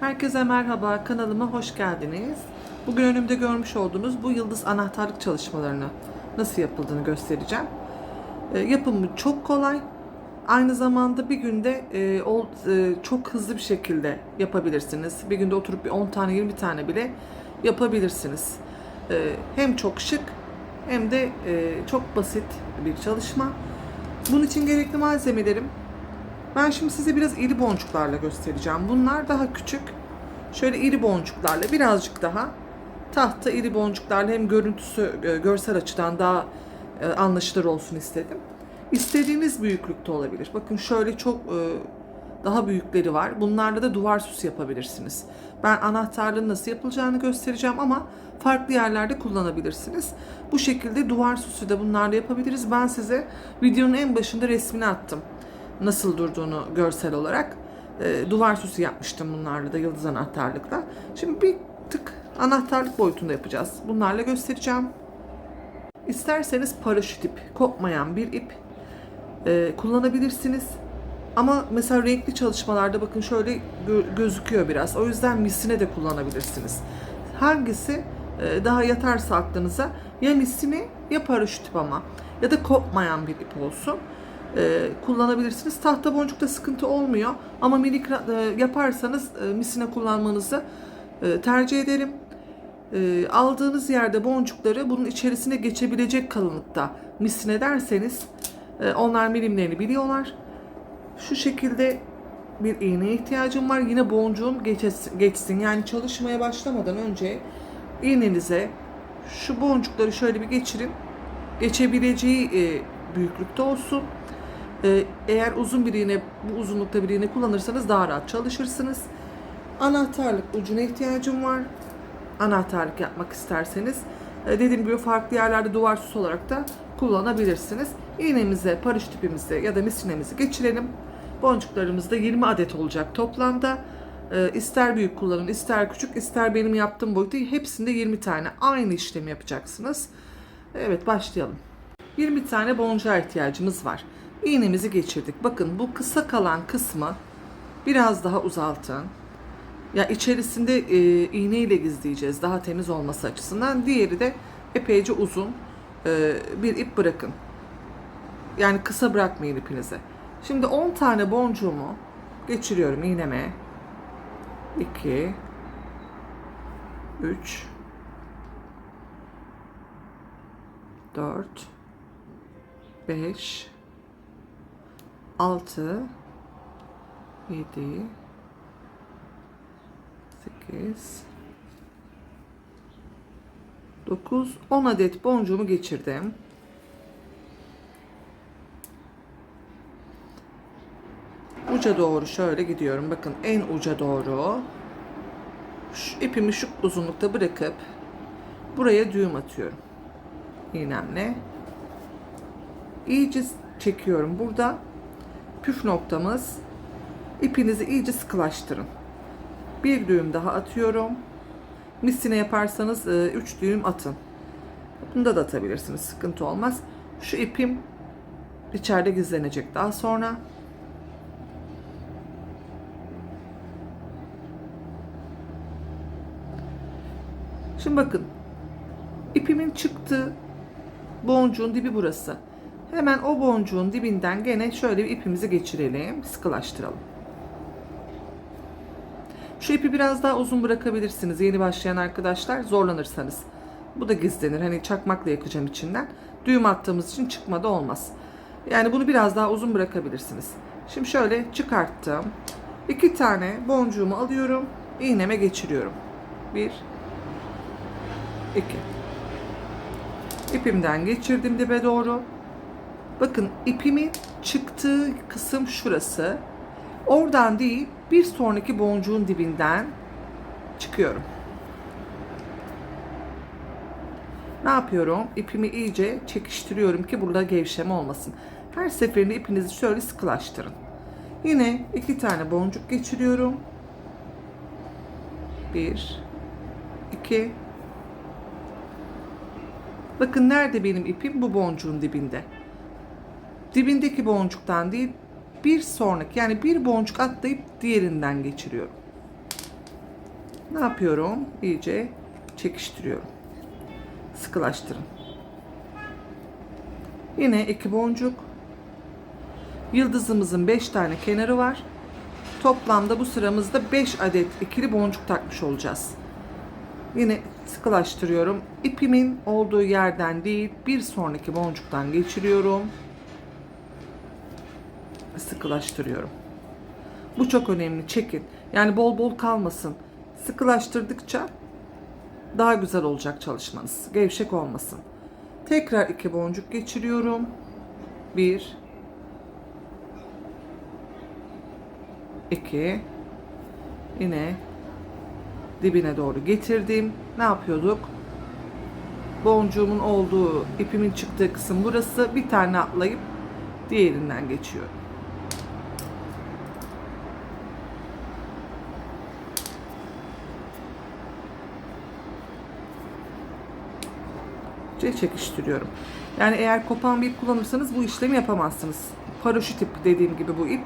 Herkese merhaba, kanalıma hoş geldiniz. Bugün önümde görmüş olduğunuz bu yıldız anahtarlık çalışmalarını nasıl yapıldığını göstereceğim. Yapımı çok kolay. Aynı zamanda bir günde çok hızlı bir şekilde yapabilirsiniz. Bir günde oturup bir 10 tane 20 tane bile yapabilirsiniz. Hem çok şık hem de çok basit bir çalışma. Bunun için gerekli malzemelerim. Ben şimdi size biraz iri boncuklarla göstereceğim. Bunlar daha küçük. Şöyle iri boncuklarla birazcık daha tahta iri boncuklarla hem görüntüsü görsel açıdan daha anlaşılır olsun istedim. İstediğiniz büyüklükte olabilir. Bakın şöyle çok daha büyükleri var. Bunlarla da duvar süsü yapabilirsiniz. Ben anahtarlığın nasıl yapılacağını göstereceğim ama farklı yerlerde kullanabilirsiniz. Bu şekilde duvar süsü de bunlarla yapabiliriz. Ben size videonun en başında resmini attım. Nasıl durduğunu görsel olarak. Duvar süsü yapmıştım bunlarla da yıldız anahtarlıkla. Şimdi bir tık anahtarlık boyutunda yapacağız. Bunlarla göstereceğim. İsterseniz paraşüt ip, kopmayan bir ip kullanabilirsiniz. Ama mesela renkli çalışmalarda bakın şöyle gözüküyor biraz. O yüzden misine de kullanabilirsiniz. Hangisi daha yatarsa aklınıza, ya misine ya paraşüt ip ama ya da kopmayan bir ip olsun. Kullanabilirsiniz. Tahta boncukta sıkıntı olmuyor ama minik yaparsanız misine kullanmanızı tercih ederim. Aldığınız yerde boncukları bunun içerisine geçebilecek kalınlıkta misine derseniz onlar milimlerini biliyorlar. Şu şekilde bir iğneye ihtiyacım var. Yine boncuğun geçsin. Yani çalışmaya başlamadan önce iğnenize şu boncukları şöyle bir geçirin. Geçebileceği büyüklükte olsun. Eğer uzun bir iğne, bu uzunlukta bir iğne kullanırsanız daha rahat çalışırsınız. Anahtarlık ucuna ihtiyacım var. Anahtarlık yapmak isterseniz dediğim gibi farklı yerlerde duvar süsü olarak da kullanabilirsiniz. İğnemize, paraşüt ipimizi ya da misinemizi geçirelim. Boncuklarımız da 20 adet olacak toplamda. İster büyük kullanın, ister küçük, ister benim yaptığım boyutta hepsinde 20 tane aynı işlemi yapacaksınız. Evet, başlayalım. 20 tane boncuğa ihtiyacımız var. İğnemizi geçirdik. Bakın bu kısa kalan kısmı biraz daha uzaltın. Ya içerisinde iğne ile gizleyeceğiz daha temiz olması açısından. Diğeri de epeyce uzun bir ip bırakın. Yani kısa bırakmayın ipinizi. Şimdi 10 tane boncuğumu geçiriyorum iğneme. 2 3 4 5 6 7 8 9 10 adet boncuğumu geçirdim. Uca doğru şöyle gidiyorum. Bakın en uca doğru. Şu ipimi şu uzunlukta bırakıp buraya düğüm atıyorum. İğnemle. İyice çekiyorum. Burada püf noktamız, ipinizi iyice sıkılaştırın. Bir düğüm daha atıyorum. Misine yaparsanız 3 düğüm atın. Bunda da atabilirsiniz. Sıkıntı olmaz. Şu ipim içeride gizlenecek daha sonra. Şimdi bakın. İpimin çıktığı boncuğun dibi burası. Hemen o boncuğun dibinden gene şöyle bir ipimizi geçirelim. Sıkılaştıralım. Şu ipi biraz daha uzun bırakabilirsiniz. Yeni başlayan arkadaşlar zorlanırsanız. Bu da gizlenir. Hani çakmakla yakacağım içinden. Düğüm attığımız için çıkmadı olmaz. Yani bunu biraz daha uzun bırakabilirsiniz. Şimdi şöyle çıkarttım. 2 tane boncuğumu alıyorum. İğneme geçiriyorum. 1 2 İpimden geçirdim dibe doğru. Bakın ipimin çıktığı kısım şurası. Oradan değil, bir sonraki boncuğun dibinden çıkıyorum. Ne yapıyorum? İpimi iyice çekiştiriyorum ki burada gevşeme olmasın. Her seferinde ipinizi şöyle sıkılaştırın. Yine 2 tane boncuk geçiriyorum. 1 2 Bakın nerede benim ipim? Bu boncuğun dibinde. Dibindeki boncuktan değil, bir sonraki, yani bir boncuk atlayıp diğerinden geçiriyorum. Ne yapıyorum? İyice çekiştiriyorum. Sıkılaştırın. Yine 2 boncuk. Yıldızımızın 5 tane kenarı var. Toplamda bu sıramızda 5 adet ikili boncuk takmış olacağız. Yine sıkılaştırıyorum. İpimin olduğu yerden değil, bir sonraki boncuktan geçiriyorum. Sıkılaştırıyorum. Bu çok önemli. Çekin. Yani bol bol kalmasın. Sıkılaştırdıkça daha güzel olacak çalışmanız. Gevşek olmasın. Tekrar 2 boncuk geçiriyorum. 1 2 yine dibine doğru getirdim. Ne yapıyorduk? Boncuğumun olduğu, ipimin çıktığı kısım burası. Bir tane atlayıp diğerinden geçiyorum. Çekiştiriyorum. Yani eğer kopan bir ip kullanırsanız bu işlemi yapamazsınız. Paraşüt ip dediğim gibi bu ip.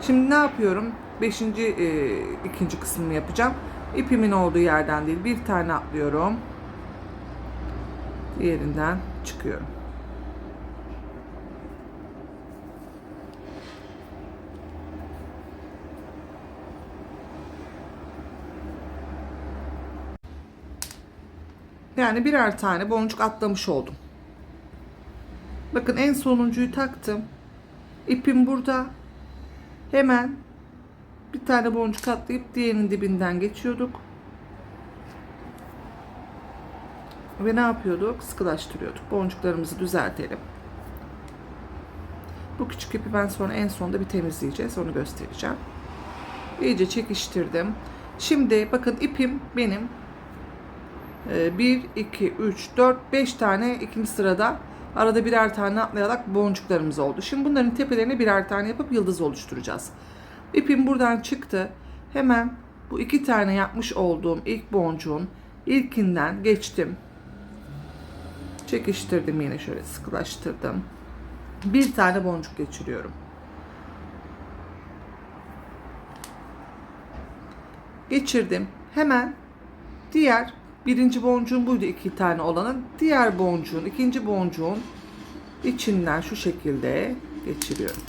Şimdi ne yapıyorum? İkinci kısmını yapacağım. İpimin olduğu yerden değil, bir tane atlıyorum. Diğerinden çıkıyorum. Yani birer tane boncuk atlamış oldum. Bakın en sonuncuyu taktım. İpim burada. Hemen bir tane boncuk atlayıp diğerinin dibinden geçiyorduk. Ve ne yapıyorduk? Sıkılaştırıyorduk. Boncuklarımızı düzeltelim. Bu küçük ipi ben sonra en sonunda bir temizleyeceğiz. Onu göstereceğim. İyice çekiştirdim. Şimdi bakın ipim benim 1, 2, 3, 4, 5 tane ikinci sırada arada birer tane atlayarak boncuklarımız oldu. Şimdi bunların tepelerine birer tane yapıp yıldız oluşturacağız. İpim buradan çıktı. Hemen bu 2 tane yapmış olduğum ilk boncuğun ilkinden geçtim. Çekiştirdim, yine şöyle sıkılaştırdım. Bir tane boncuk geçiriyorum. Geçirdim. Hemen diğer birinci boncuğun buydu, 2 tane olanın. Diğer boncuğun, ikinci boncuğun içinden şu şekilde geçiriyorum.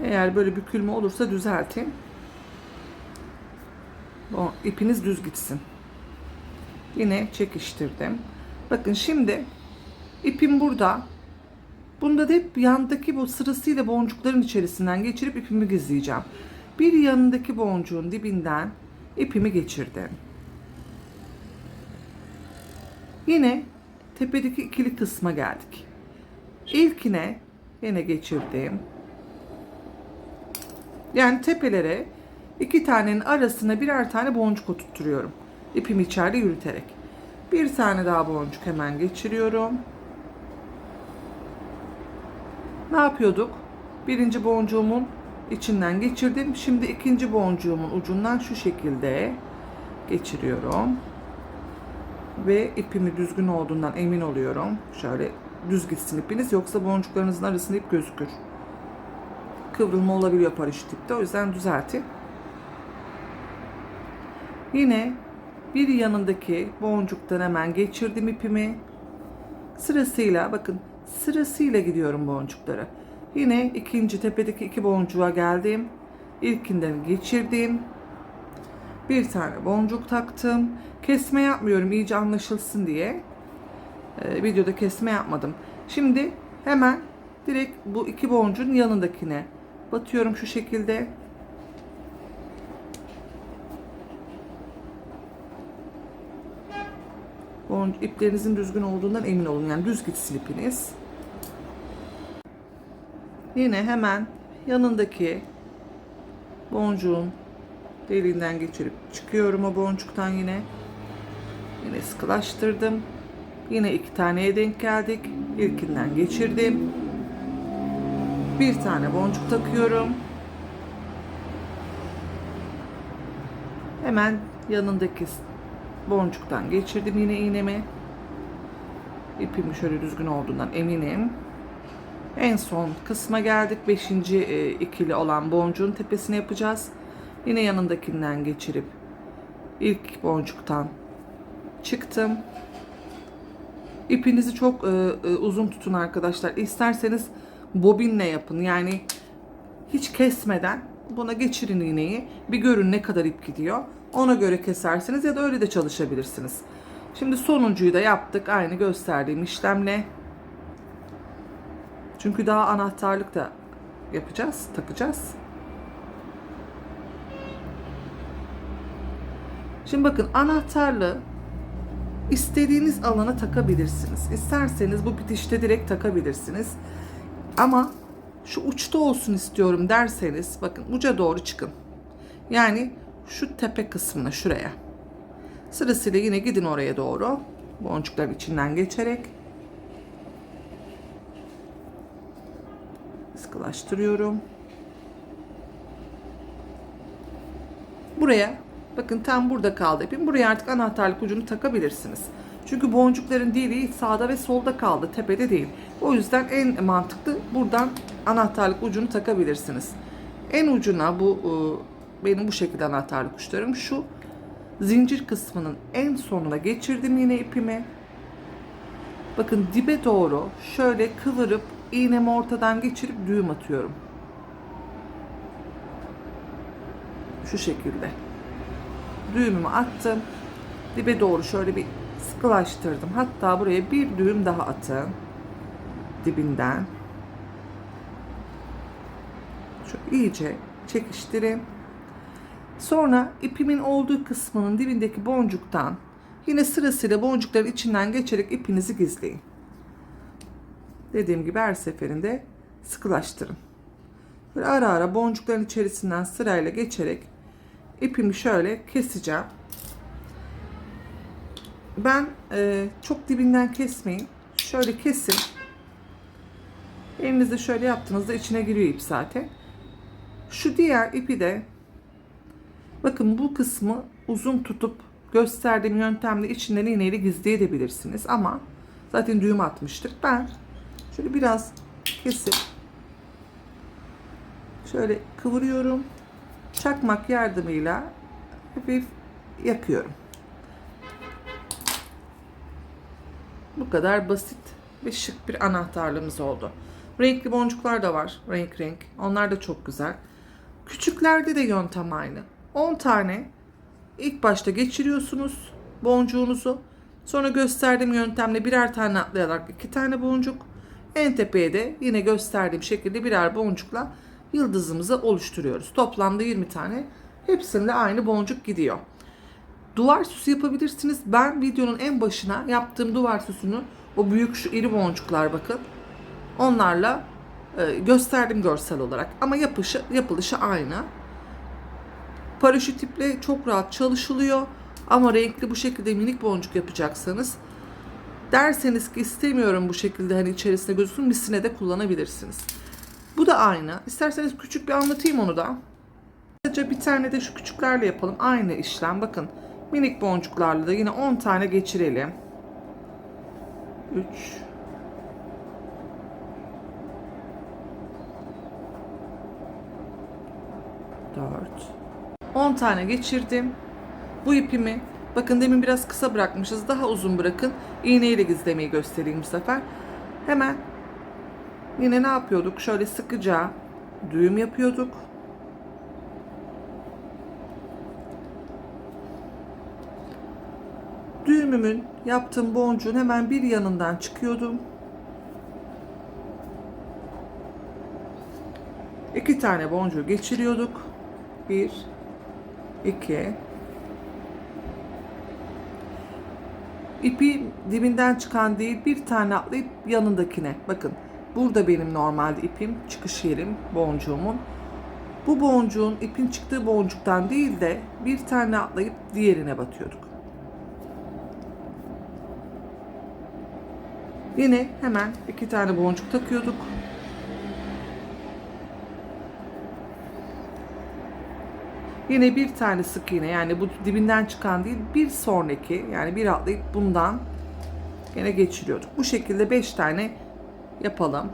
Eğer böyle bükülme olursa düzeltin. O ipiniz düz gitsin. Yine çekiştirdim. Bakın şimdi ipim burada. Bunda da hep yandaki bu sırasıyla boncukların içerisinden geçirip ipimi gizleyeceğim. Bir yanındaki boncuğun dibinden ipimi geçirdim. Yine tepedeki ikili kısma geldik. İlkine yine geçirdim. Yani tepelere 2 tanenin arasına birer tane boncuk oturtturuyorum. İpimi içeride yürüterek. Bir tane daha boncuk hemen geçiriyorum. Ne yapıyorduk? Birinci boncuğumun içinden geçirdim. Şimdi ikinci boncuğumun ucundan şu şekilde geçiriyorum. Ve ipimi düzgün olduğundan emin oluyorum. Şöyle düz gitsin ipiniz, yoksa boncuklarınızın arasında ip gözükür. Kıvrılma olabiliyor paraşüt ipte, o yüzden düzeltin. Yine bir yanındaki boncuktan hemen geçirdim ipimi. Sırasıyla bakın, sırasıyla gidiyorum boncuklara. Yine ikinci tepedeki 2 boncuğa geldim. İlkinden geçirdim. Bir tane boncuk taktım. Kesme yapmıyorum, iyice anlaşılsın diye. Videoda kesme yapmadım. Şimdi hemen direkt bu 2 boncuğun yanındakine batıyorum şu şekilde. İplerinizin düzgün olduğundan emin olun. Yani düz gitsin ipiniz. Yine hemen yanındaki boncuğun deliğinden geçirip çıkıyorum o boncuktan yine. Yine sıkılaştırdım. Yine 2 taneye denk geldik. İlkinden geçirdim. Bir tane boncuk takıyorum. Hemen yanındaki boncuktan geçirdim yine iğnemi. İpim şöyle düzgün olduğundan eminim. En son kısma geldik. 5. ikili olan boncuğun tepesine yapacağız. Yine yanındakinden geçirip ilk boncuktan çıktım. İpinizi çok uzun tutun arkadaşlar. İsterseniz bobinle yapın. Yani hiç kesmeden buna geçirin iğneyi. Bir görün ne kadar ip gidiyor. Ona göre kesersiniz ya da öyle de çalışabilirsiniz. Şimdi sonuncuyu da yaptık aynı gösterdiğim işlemle. Çünkü daha anahtarlık da yapacağız, takacağız. Şimdi bakın, anahtarlığı istediğiniz alana takabilirsiniz. İsterseniz bu bitişte direkt takabilirsiniz. Ama şu uçta olsun istiyorum derseniz bakın uca doğru çıkın. Yani şu tepe kısmına, şuraya. Sırasıyla yine gidin oraya doğru. Boncukların içinden geçerek. Sıkılaştırıyorum. Buraya bakın, tam burada kaldı ipim. Buraya artık anahtarlık ucunu takabilirsiniz. Çünkü boncukların deliği sağda ve solda kaldı, tepede değil. O yüzden en mantıklı buradan anahtarlık ucunu takabilirsiniz. En ucuna bu benim bu şekilde anahtarlık uçlarım. Şu zincir kısmının en sonuna geçirdim yine ipimi. Bakın dibe doğru şöyle kıvırıp iğnemi ortadan geçirip düğüm atıyorum. Şu şekilde. Düğümümü attım. Dibe doğru şöyle bir sıkılaştırdım. Hatta buraya bir düğüm daha atın. Dibinden. Şöyle iyice çekiştirin. Sonra ipimin olduğu kısmının dibindeki boncuktan yine sırasıyla boncukların içinden geçerek ipinizi gizleyin. Dediğim gibi her seferinde sıkılaştırın. Böyle ara ara boncukların içerisinden sırayla geçerek ipimi şöyle keseceğim. Ben çok dibinden kesmeyin. Şöyle kesin. Elinizde şöyle yaptığınızda içine giriyor ip zaten. Şu diğer ipi de bakın bu kısmı uzun tutup gösterdiğim yöntemle içinden iğneyle gizleyebilirsiniz. Ama zaten düğüm atmıştık. Ben şöyle biraz kesip şöyle kıvırıyorum. Çakmak yardımıyla hafif yakıyorum. Bu kadar basit ve şık bir anahtarlığımız oldu. Renkli boncuklar da var. Renk renk. Onlar da çok güzel. Küçüklerde de yöntem aynı. 10 tane ilk başta geçiriyorsunuz boncuğunuzu. Sonra gösterdiğim yöntemle birer tane atlayarak 2 tane boncuk. En tepeye de yine gösterdiğim şekilde birer boncukla yıldızımızı oluşturuyoruz. Toplamda 20 tane. Hepsinde aynı boncuk gidiyor. Duvar süsü yapabilirsiniz. Ben videonun en başına yaptığım duvar süsünü, o büyük şu iri boncuklar bakın. Onlarla gösterdim görsel olarak. Ama yapılışı aynı. Paraşüt iple çok rahat çalışılıyor. Ama renkli bu şekilde minik boncuk yapacaksanız, derseniz ki istemiyorum bu şekilde hani içerisine gözüksün, misine de kullanabilirsiniz. Bu da aynı. İsterseniz küçük bir anlatayım onu da. Sadece bir tane de şu küçüklerle yapalım. Aynı işlem. Bakın minik boncuklarla da yine 10 tane geçirelim. 3 4 10 tane geçirdim. Bu ipimi bakın demin biraz kısa bırakmışız. Daha uzun bırakın. İğneyle gizlemeyi göstereyim bu sefer. Hemen yine ne yapıyorduk? Şöyle sıkıca düğüm yapıyorduk. Düğümümün yaptığım boncuğun hemen bir yanından çıkıyordum. 2 tane boncuğu geçiriyorduk. 1 2 İpi dibinden çıkan değil, bir tane atlayıp yanındakine. Bakın burada benim normalde ipim, çıkış yerim, boncuğumun. Bu boncuğun, ipin çıktığı boncuktan değil de bir tane atlayıp diğerine batıyorduk. Yine hemen 2 tane boncuk takıyorduk. Yine bir tane sık iğne, yani bu dibinden çıkan değil, bir sonraki, yani bir atlayıp bundan Yine geçiriyorduk. Bu şekilde 5 tane yapalım.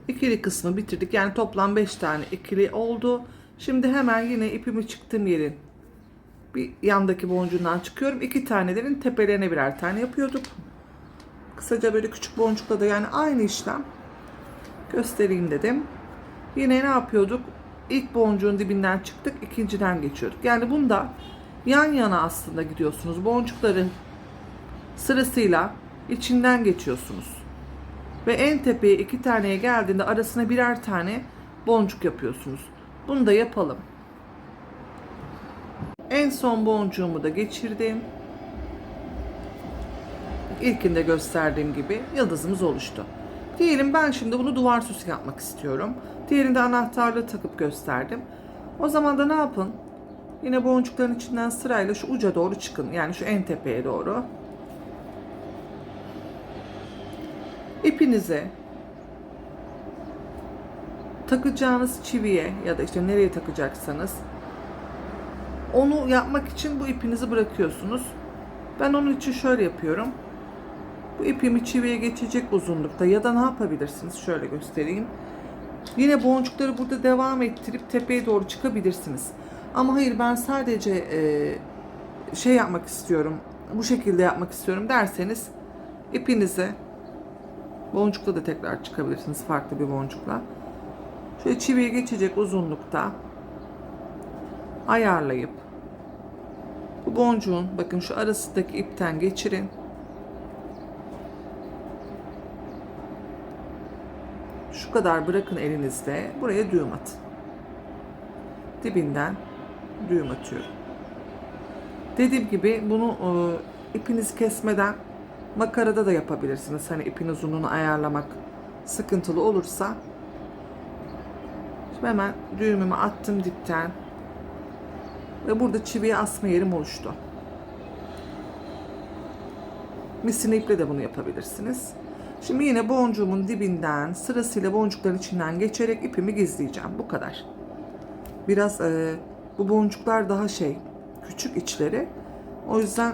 İkili kısmı bitirdik. Yani toplam 5 tane ikili oldu. Şimdi hemen yine ipimi çıktığım yerin bir yandaki boncuğundan çıkıyorum. 2 tanelerin tepelerine birer tane yapıyorduk. Kısaca böyle küçük boncukla da yani aynı işlem göstereyim dedim. Yine ne yapıyorduk? İlk boncuğun dibinden çıktık, ikinciden geçiyorduk. Yani bunda yan yana aslında gidiyorsunuz. Boncukların sırasıyla içinden geçiyorsunuz. Ve en tepeye 2 taneye geldiğinde arasına birer tane boncuk yapıyorsunuz. Bunu da yapalım. En son boncuğumu da geçirdim. İlkinde gösterdiğim gibi yıldızımız oluştu. Diyelim ben şimdi bunu duvar süsü yapmak istiyorum. Diğerinde anahtarlığı takıp gösterdim. O zaman da ne yapın? Yine boncukların içinden sırayla şu uca doğru çıkın. Yani şu en tepeye doğru. İpinize takacağınız çiviye ya da işte nereye takacaksanız onu yapmak için bu ipinizi bırakıyorsunuz. Ben onun için şöyle yapıyorum. Bu ipimi çiviye geçecek uzunlukta ya da ne yapabilirsiniz? Şöyle göstereyim. Yine boncukları burada devam ettirip tepeye doğru çıkabilirsiniz. Ama hayır ben sadece şey yapmak istiyorum. Bu şekilde yapmak istiyorum derseniz ipinizi boncukla da tekrar çıkabilirsiniz farklı bir boncukla. Şöyle çiviye geçecek uzunlukta ayarlayıp bu boncuğun bakın şu arasındaki ipten geçirin. Şu kadar bırakın elinizde. Buraya düğüm atın. Dibinden düğüm atıyorum. Dediğim gibi bunu ipinizi kesmeden makarada da yapabilirsiniz. Hani ipin uzunluğunu ayarlamak sıkıntılı olursa. Şimdi hemen düğümümü attım dipten. Ve burada çiviye asma yerim oluştu. Misina iple de bunu yapabilirsiniz. Şimdi yine boncuğumun dibinden sırasıyla boncukların içinden geçerek ipimi gizleyeceğim. Bu kadar. Biraz bu boncuklar daha küçük içleri. O yüzden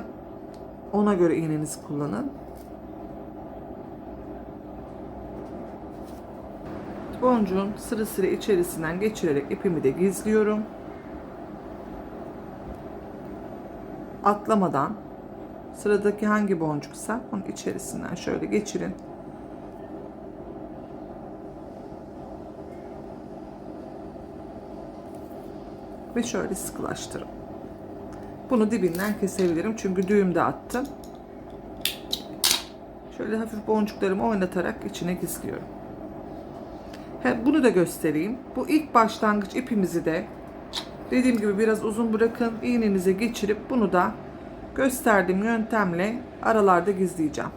ona göre iğnenizi kullanın. Boncuğun sırasıyla içerisinden geçirerek ipimi de gizliyorum. Atlamadan sıradaki hangi boncuksa onun içerisinden şöyle geçirin. Ve şöyle sıkılaştırın. Bunu dibinden kesebilirim çünkü düğüm de attım. Şöyle hafif boncuklarımı oynatarak içine gizliyorum. Bunu da göstereyim. Bu ilk başlangıç ipimizi de dediğim gibi biraz uzun bırakın. İğnenize geçirip bunu da gösterdiğim yöntemle aralarda gizleyeceğim.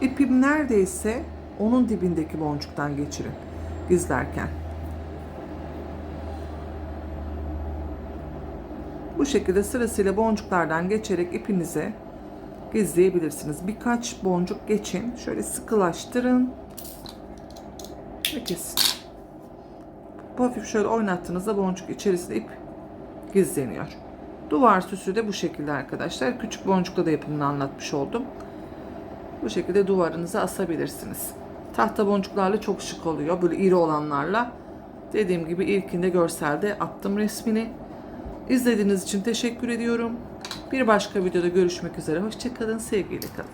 İpim neredeyse onun dibindeki boncuktan geçirin gizlerken. Bu şekilde sırasıyla boncuklardan geçerek ipinizi gizleyebilirsiniz. Birkaç boncuk geçin. Şöyle sıkılaştırın. Ve kesin. Hafif şöyle oynattığınızda boncuk içerisinde ip gizleniyor. Duvar süsü de bu şekilde arkadaşlar. Küçük boncukla da yapımını anlatmış oldum. Bu şekilde duvarınıza asabilirsiniz. Tahta boncuklarla çok şık oluyor. Böyle iri olanlarla. Dediğim gibi ilkinde görselde attım resmini. İzlediğiniz için teşekkür ediyorum. Bir başka videoda görüşmek üzere. Hoşça kalın, sevgiyle kalın.